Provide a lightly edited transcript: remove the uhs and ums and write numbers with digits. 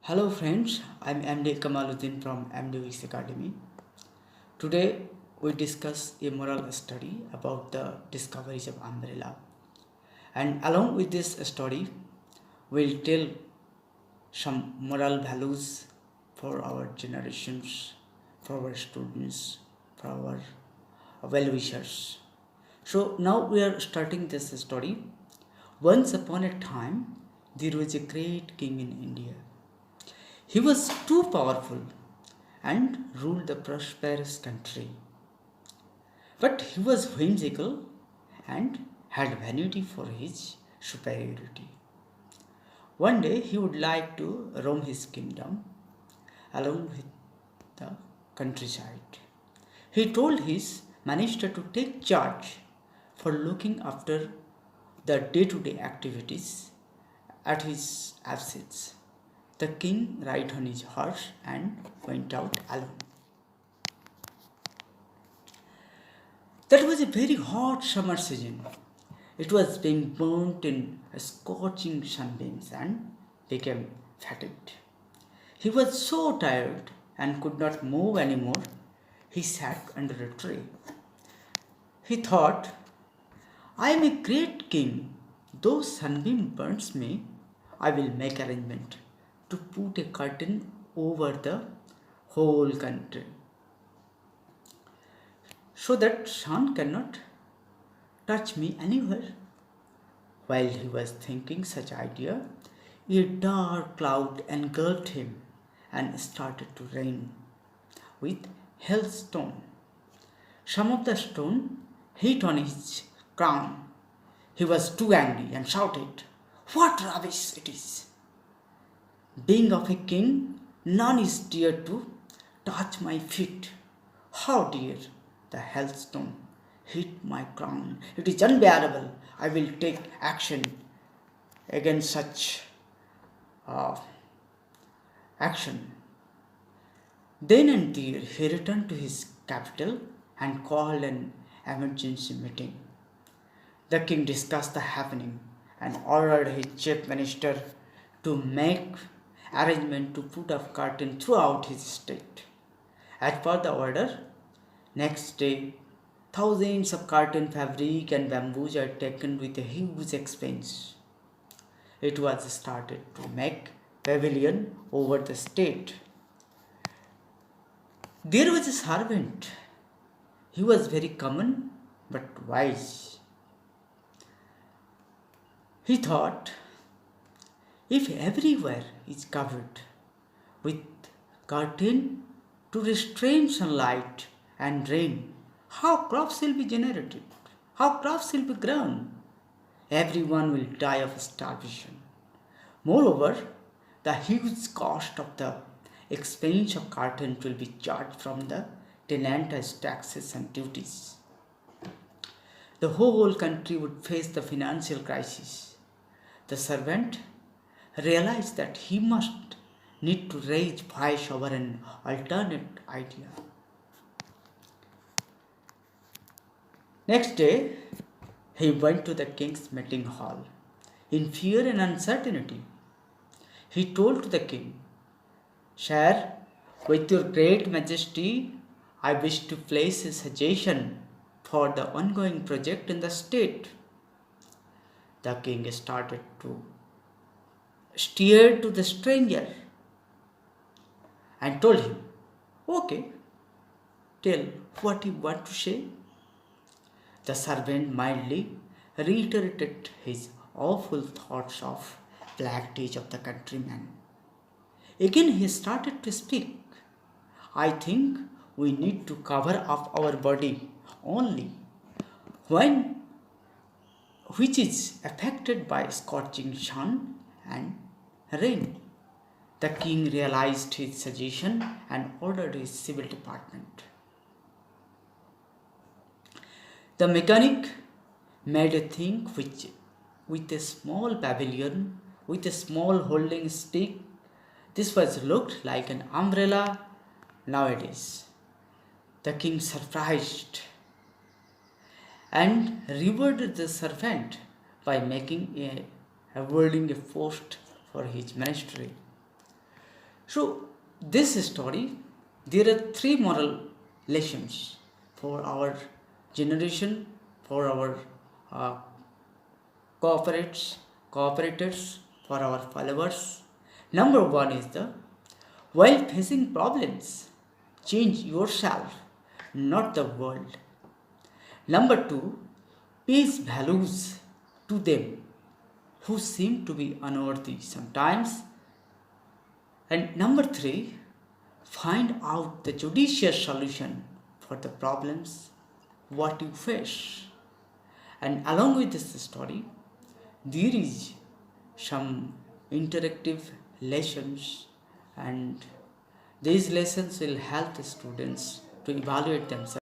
Hello friends, I'm MD Kamaluddin from MDWIX Academy. Today we discuss a moral study about the discoveries of Umbrella. And along with this story, we'll tell some moral values for our generations, for our students, for our well-wishers. So now we are starting this story. Once upon a time, there was a great king in India. He was too powerful and ruled the prosperous country. But he was whimsical and had vanity for his superiority. One day he would like to roam his kingdom along with the countryside. He told his minister to take charge for looking after the day-to-day activities at his absence. The king rode on his horse and went out alone. That was a very hot summer season. It was being burnt in scorching sunbeams and became fatigued. He was so tired and could not move anymore. He sat under a tree. He thought, I am a great king. Though sunbeam burns me, I will make arrangement to put a curtain over the whole country so that sun cannot touch me anywhere. While he was thinking such idea, a dark cloud engulfed him and started to rain with hailstone. Some of the stone hit on his crown. He was too angry and shouted, What rubbish it is! Being of a king, none is dear to touch my feet. How dear the hailstone hit my crown. It is unbearable. I will take action against such action. Then and there he returned to his capital and called an emergency meeting. The king discussed the happening and ordered his chief minister to make arrangement to put up curtain throughout his state. As per the order, next day, thousands of curtain fabric and bamboos are taken with a huge expense. It was started to make pavilion over the state. There was a servant. He was very common but wise. He thought, if everywhere is covered with curtain to restrain sunlight and rain, how crops will be generated? How crops will be grown? Everyone will die of starvation. Moreover, the huge cost of the expense of curtain will be charged from the tenant as taxes and duties. The whole country would face the financial crisis. The servant realized that he must need to raise voice over an alternate idea. Next day, he went to the king's meeting hall. In fear and uncertainty, he told to the king, Sire, with your great majesty, I wish to place a suggestion for the ongoing project in the state. The king started to stare to the stranger and told him, Okay, tell what you want to say. The servant mildly reiterated his awful thoughts of black deeds of the countryman. Again he started to speak. I think we need to cover up our body only when which is affected by scorching sun and rain. The king realized his suggestion and ordered his civil department. The mechanic made a thing which, with a small pavilion, with a small holding stick, this was looked like an umbrella nowadays. The king surprised and rewarded the servant by making a holding a post for his ministry. So, this story, there are three moral lessons for our generation, for our uh, cooperators, for our followers. Number one is the while facing problems, change yourself, not the world. Number two, pays values to them who seem to be unworthy sometimes. And number three, find out the judicious solution for the problems what you face. And along with this story, there is some interactive lessons, and these lessons will help the students to evaluate themselves.